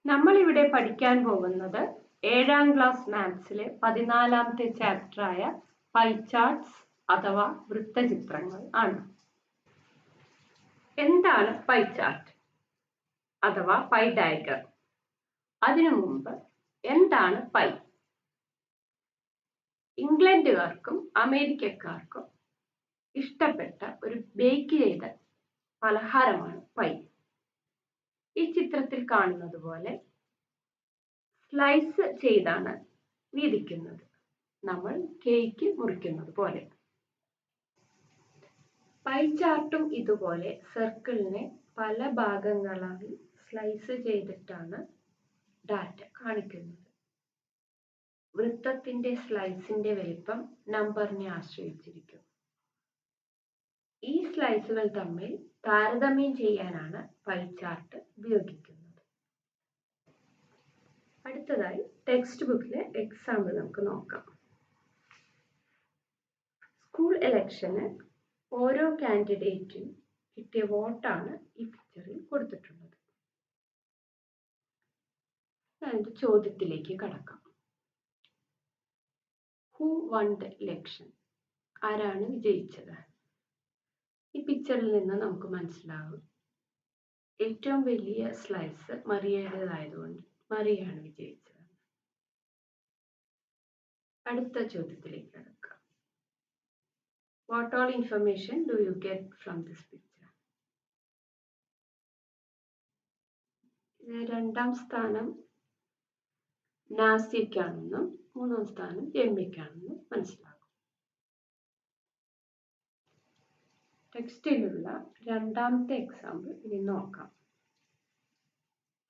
നമ്മളിവിടെ പഠിക്കാൻ പോകുന്നത് 7ാം ക്ലാസ് മാത്സിലെ 14ാമത്തെ ചാപ്റ്ററായ പൈ ചാർട്ട്സ് അഥവാ വൃത്തചിത്രങ്ങൾ ആണ്. എന്താണ് പൈ ചാർട്ട് അഥവാ പൈ ഡയഗ്രം? അതിനു മുമ്പ് എന്താണ് പൈ? ഇംഗ്ലണ്ടുകാർക്കും അമേരിക്കക്കാർക്കും ഇഷ്ടപ്പെട്ട ഒരു ബേക്ക് ചെയ്ത പലഹാരമാണ് പൈ. ഈ ചിത്രത്തിൽ കാണുന്നത് പോലെ സ്ലൈസ് ചെയ്താണ് വീതിക്കുന്നത്, നമ്മൾ കേക്ക് മുറിക്കുന്നത് പോലെ. പൈ ചാർട്ടും ഇതുപോലെ സർക്കിളിനെ പല ഭാഗങ്ങളായി സ്ലൈസ് ചെയ്തിട്ടാണ് ഡാറ്റ കാണിക്കുന്നത്. വൃത്തത്തിന്റെ സ്ലൈസിന്റെ വലിപ്പം നമ്പറിനെ ആശ്രയിച്ചിരിക്കും. ഈ സ്ലൈസുകൾ തമ്മിൽ താരതമ്യം ചെയ്യാനാണ് പൈ ചാർട്ട് ഉപയോഗിക്കുന്നത്. അടുത്തതായി ടെക്സ്റ്റ് ബുക്കിലെ എക്സാമ്പിൾ നമുക്ക് നോക്കാം. സ്കൂൾ ഇലക്ഷന് ഓരോ കാൻഡിഡേറ്റും കിട്ടിയ വോട്ടാണ് ഈ പിക്ചറിൽ കൊടുത്തിട്ടുള്ളത്. അതിന്റെ ചോദ്യത്തിലേക്ക് കടക്കാം. Who one the election? ആരാണ് വിജയിച്ചത്? ഈ പിക്ചറിൽ നിന്ന് നമുക്ക് മനസ്സിലാവും ഏറ്റവും വലിയ സ്ലൈസ് മറിയയുടേതായതുകൊണ്ട് മറിയാണ് വിജയിച്ചത്. അടുത്ത ചോദ്യത്തിലേക്ക് കടക്കാം. What all information do you get from this picture? രണ്ടാം സ്ഥാനം നാസിക്കാണെന്നും 3ാം സ്ഥാനം രമ്യക്കാണെന്നും മനസ്സിലാകും. ടെക്സ്റ്റിലുള്ള രണ്ടാമത്തെ എക്സാമ്പിൾ ഇനി നോക്കാം.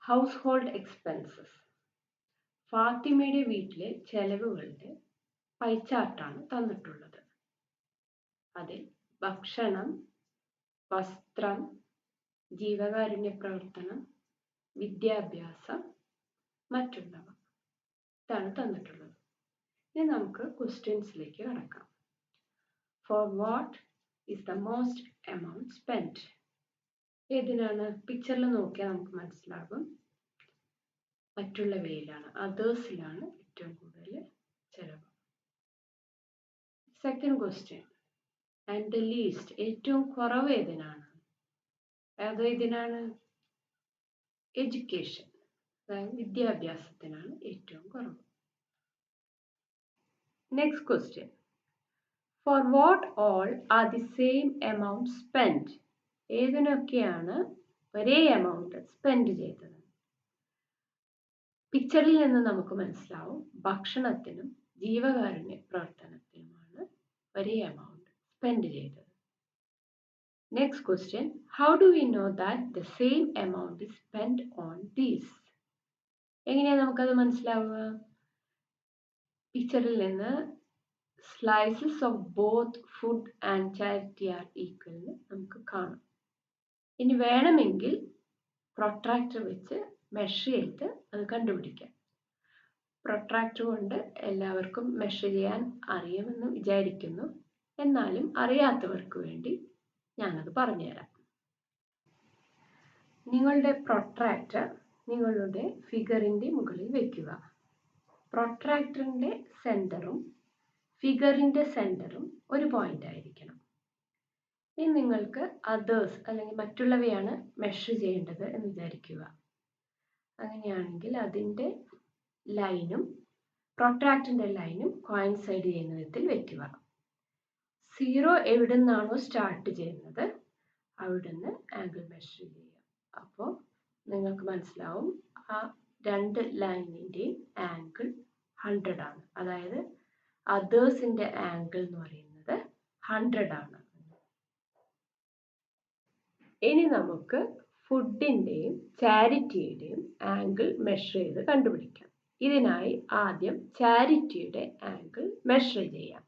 Household expenses. ഫാത്തിമയുടെ വീട്ടിലെ ചെലവുകളുടെ പൈ ചാർട്ടാണ് തന്നിട്ടുള്ളത്. അതിൽ ഭക്ഷണം, വസ്ത്രം, ജീവകാരുണ്യ പ്രവർത്തനം, വിദ്യാഭ്യാസം, മറ്റുള്ളവ ഇതാണ് തന്നിട്ടുള്ളത്. ഇനി നമുക്ക് ക്വസ്റ്റ്യൻസിലേക്ക് കടക്കാം. For what is the most amount spent? ഏതിനാണ്? പിക്ചറിൽ നോക്കിയാൽ നമുക്ക് മനസ്സിലാകും മറ്റുള്ളവയിലാണ്, അതേഴ്സിലാണ് ഏറ്റവും കൂടുതൽ ചെലവ്. Second question, and the least, ഏറ്റവും കുറവ് ഏതിനാണ്? ഏതിനാണ്? എഡ്യൂക്കേഷൻ, അതായത് വിദ്യാഭ്യാസത്തിനാണ് ഏറ്റവും കുറവ്. Next question, for what all are the same amount spent? ഏതിനൊക്കെയാണ് ഒരേ എമൗണ്ട് സ്പെൻഡ് ചെയ്തത്? പിക്ചറിൽ നിന്ന് നമുക്ക് മനസ്സിലാവും ഭക്ഷണത്തിനും ജീവകാരുണ്യ പ്രവർത്തനത്തിനുമാണ് ഒരേ എമൗണ്ട് സ്പെൻഡ് ചെയ്തത്. Next question, how do we know that the same amount is spent on these? എങ്ങനെയാണ് നമുക്കത് മനസ്സിലാവുക? പിക്ചറിൽ നിന്ന് slices of both food and charity are equal നമുക്ക് കാണാം. ഇനി വേണമെങ്കിൽ പ്രൊട്രാക്ടർ വെച്ച് മെഷർ ചെയ്ത് അത് കണ്ടുപിടിക്കാം. പ്രൊട്രാക്ടർ കൊണ്ട് എല്ലാവർക്കും മെഷർ ചെയ്യാൻ അറിയുമെന്ന് വിചാരിക്കുന്നു. എന്നാലും അറിയാത്തവർക്ക് വേണ്ടി ഞാനത് പറഞ്ഞുതരാം. നിങ്ങളുടെ പ്രൊട്രാക്ടർ നിങ്ങളുടെ ഫിഗറിൻ്റെ മുകളിൽ വയ്ക്കുക. പ്രൊട്രാക്ടറിൻ്റെ സെൻറ്ററും ഫിഗറിൻ്റെ സെൻറ്ററും ഒരു പോയിന്റ് ആയിരിക്കണം. ഇനി നിങ്ങൾക്ക് അതേഴ്സ് അല്ലെങ്കിൽ മറ്റുള്ളവയാണ് മെഷർ ചെയ്യേണ്ടത് എന്ന് വിചാരിക്കുക. അങ്ങനെയാണെങ്കിൽ അതിൻ്റെ ലൈനും പ്രൊട്രാക്ടറിൻ്റെ ലൈനും കോയിൻസൈഡ് ചെയ്യുന്ന വിധത്തിൽ വയ്ക്കുക. 0 എവിടെ നിന്നാണോ സ്റ്റാർട്ട് ചെയ്യുന്നത് അവിടുന്ന് ആംഗിൾ മെഷർ ചെയ്യുക. അപ്പോൾ നിങ്ങൾക്ക് മനസ്സിലാവും ആ രണ്ട് ലൈനിൻ്റെയും ആംഗിൾ 100 ആണ്. അതായത് അതേഴ്സിൻ്റെ ആംഗിൾ എന്ന് പറയുന്നത് 100 ആണ്. ഇനി നമുക്ക് ഫുഡിൻ്റെയും ചാരിറ്റിയുടെയും ആംഗിൾ മെഷർ ചെയ്ത് കണ്ടുപിടിക്കാം. ഇതിനായി ആദ്യം ചാരിറ്റിയുടെ ആംഗിൾ മെഷർ ചെയ്യാം.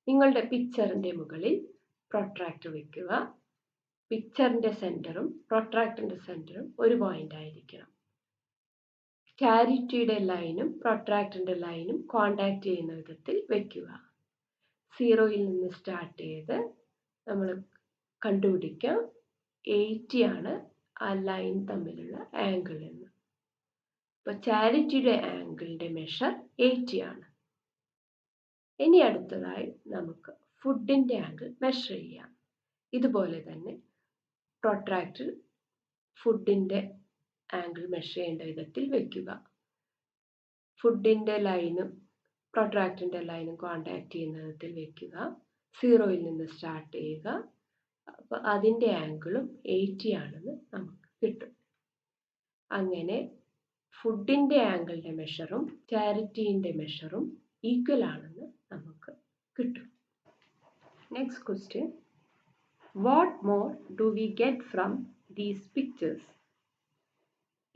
നിങ്ങളുടെ പിക്ചറിൻ്റെ മുകളിൽ പ്രൊട്രാക്ടർ വയ്ക്കുക. പിക്ചറിൻ്റെ സെൻറ്ററും പ്രൊട്രാക്ടറിൻ്റെ സെൻറ്ററും ഒരു പോയിന്റ് ആയിരിക്കണം. ചാരിറ്റിയുടെ ലൈനും പ്രൊട്രാക്ടറിൻ്റെ ലൈനും കോണ്ടാക്ട് ചെയ്യുന്ന വിധത്തിൽ വയ്ക്കുക. 0യിൽ നിന്ന് സ്റ്റാർട്ട് ചെയ്ത് നമ്മൾ കണ്ടുപിടിക്കാം 80 ആണ് ആ ലൈൻ തമ്മിലുള്ള ആംഗിൾ എന്ന്. അപ്പോൾ ചാരിറ്റിയുടെ ആംഗിളിൻ്റെ മെഷർ 80 ആണ്. ഇനി അടുത്തതായി നമുക്ക് ഫുഡിൻ്റെ ആംഗിൾ മെഷർ ചെയ്യാം. ഇതുപോലെ തന്നെ പ്രൊട്രാക്ടർ ഫുഡിൻ്റെ ആംഗിൾ മെഷർ ചെയ്യേണ്ട വിധത്തിൽ വയ്ക്കുക. ഫുഡിൻ്റെ ലൈനും പ്രൊട്രാക്ടറിൻ്റെ ലൈനും കോണ്ടാക്ട് ചെയ്യുന്ന വിധത്തിൽ വയ്ക്കുക. 0യിൽ നിന്ന് സ്റ്റാർട്ട് ചെയ്യുക. അപ്പോൾ അതിൻ്റെ ആംഗിളും 80 ആണെന്ന് നമുക്ക് കിട്ടും. അങ്ങനെ ഫുഡിൻ്റെ ആംഗിളിൻ്റെ മെഷറും ചാരിറ്റീൻ്റെ മെഷറും ഈക്വൽ ആണെന്ന് നമുക്ക് കിട്ടും. Next question, what more do we get from these pictures?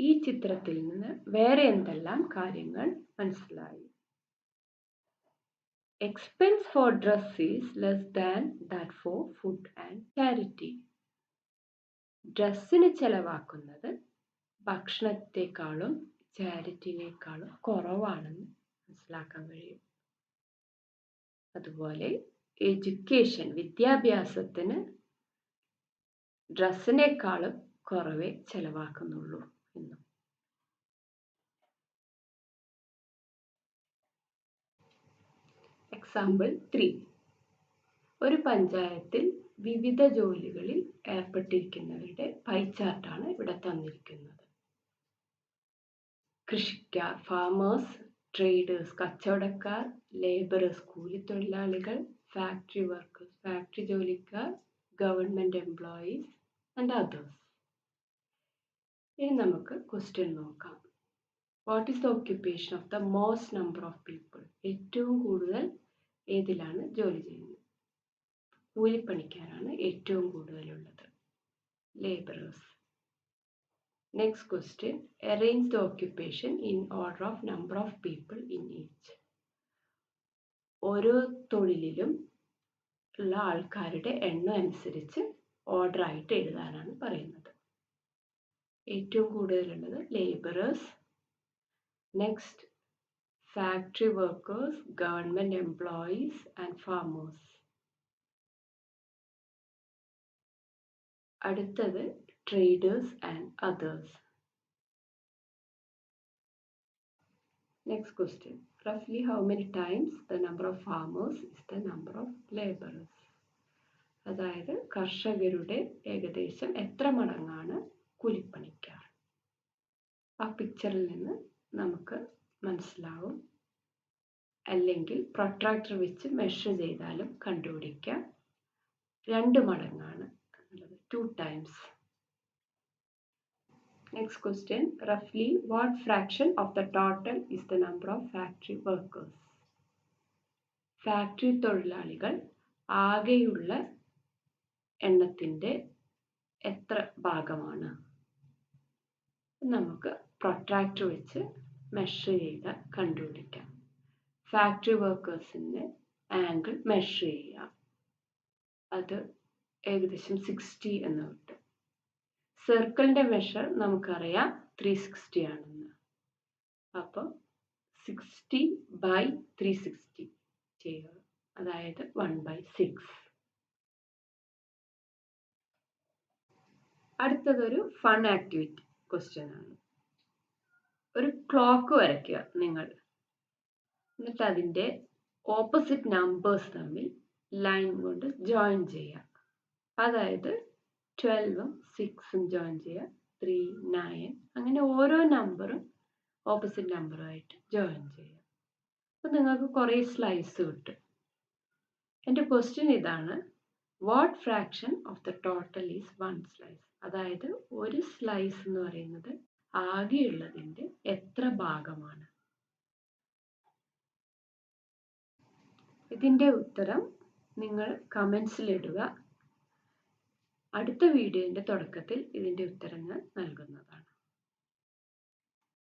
ഈ ചിത്രത്തിൽ നിന്ന് വേറെ എന്തെല്ലാം കാര്യങ്ങൾ മനസ്സിലായി? Expense for dress is less than that for food and charity. ഡ്രസ്സിന് ചെലവാക്കുന്നത് ഭക്ഷണത്തെക്കാളും ചാരിറ്റിനേക്കാളും കുറവാണെന്ന് മനസ്സിലാക്കാൻ കഴിയും. അതുപോലെ എഡ്യൂക്കേഷൻ, വിദ്യാഭ്യാസത്തിന് ഡ്രസ്സിനേക്കാളും കുറവേ ചെലവാക്കുന്നുള്ളൂ എന്നും. എക്സാമ്പിൾ 3. ഒരു പഞ്ചായത്തിൽ വിവിധ ജോലികളിൽ ഏർപ്പെട്ടിരിക്കുന്നവരുടെ പൈ ചാർട്ടാണ് ഇവിടെ തന്നിരിക്കുന്നത്. കൃഷിക്കാർ, ഫാമേഴ്സ്, ട്രേഡേഴ്സ്, കച്ചവടക്കാർ, ലേബറേഴ്സ്, കൂലിത്തൊഴിലാളികൾ, ഫാക്ടറി വർക്കേഴ്സ്, ഫാക്ടറി ജോലിക്കാർ, ഗവൺമെൻറ് എംപ്ലോയീസ് ആൻഡ് അതേഴ്സ്. ഇനി നമുക്ക് ക്വസ്റ്റ്യൻ നോക്കാം. What is the occupation of the most number of people? ഏറ്റവും കൂടുതൽ ഏതിലാണ് ജോലി ചെയ്യുന്നത്? കൂലിപ്പണിക്കാരാണ് ഏറ്റവും കൂടുതലുള്ളത്, labourers. Next question, arrange the occupation in order of number of people in each. ഓരോ തൊഴിലിലും ഉള്ള ആൾക്കാരുടെ എണ്ണം അനുസരിച്ച് ഓർഡർ ആയിട്ട് എഴുതാനാണ് പറയുന്നത്. ഏറ്റവും കൂടുതലുള്ളത് labourers, next factory workers, government employees and farmers. അടുത്തത് traders and others. Next question, roughly how many times the number of farmers is the number of laborers? അതായത് കർഷകരുടെ ഏകദേശം എത്ര മടങ്ങാണ് കൂലിപ്പണിക്കാർ? ആ പിക്ചറിൽ നിന്ന് നമുക്ക് മനസ്സിലാവും. അല്ലെങ്കിൽ പ്രൊട്രാക്ടർ വെച്ച് മെഷർ ചെയ്താലും കണ്ടുപിടിക്കാം. 2 മടങ്ങാണ് എന്നുള്ളത്, 2 times. Next question, roughly what fraction of the total is the number of factory workers? Factory തൊഴിലാളികൾ ആകെയുള്ള എണ്ണത്തിൻ്റെ എത്ര ഭാഗമാണ്? നമുക്ക് പ്രൊട്രാക്ടർ വെച്ച് മെഷർ ചെയ്താൽ കണ്ടുപിടിക്കാം. ഫാക്ടറി വർക്കേഴ്സിൻ്റെ ആംഗിൾ മെഷർ ചെയ്യാം. അത് ഏകദേശം 60 എന്ന് കിട്ടും. സർക്കിളിൻ്റെ മെഷർ നമുക്കറിയാം 360 ആണെന്ന്. അപ്പോൾ 60/360 ചെയ്യുക, അതായത് 1/6. അടുത്തതൊരു ഫൺ ആക്ടിവിറ്റി ക്വസ്റ്റ്യൻ ആണ്. ഒരു ക്ലോക്ക് വരയ്ക്കുക നിങ്ങൾ, എന്നിട്ട് അതിൻ്റെ ഓപ്പോസിറ്റ് നമ്പേഴ്സ് തമ്മിൽ ലൈൻ കൊണ്ട് ജോയിൻ ചെയ്യുക. അതായത് 12ഉം 6ഉം ജോയിൻ ചെയ്യുക, 3, 9, അങ്ങനെ ഓരോ നമ്പറും ഓപ്പോസിറ്റ് നമ്പറുമായിട്ട് ജോയിൻ ചെയ്യുക. അപ്പോൾ നിങ്ങൾക്ക് കുറേ സ്ലൈസ് കിട്ടും. എൻ്റെ ക്വസ്റ്റ്യൻ ഇതാണ്, what fraction of the total is 1 slice? അതായത് ഒരു സ്ലൈസ് എന്ന് പറയുന്നത് ആകെയുള്ളതിൻ്റെ എത്ര ഭാഗമാണ്? ഇതിൻ്റെ ഉത്തരം നിങ്ങൾ കമൻസിലിടുക. അടുത്ത വീഡിയോൻ്റെ തുടക്കത്തിൽ ഇതിൻ്റെ ഉത്തരം ഞാൻ നൽകുന്നതാണ്.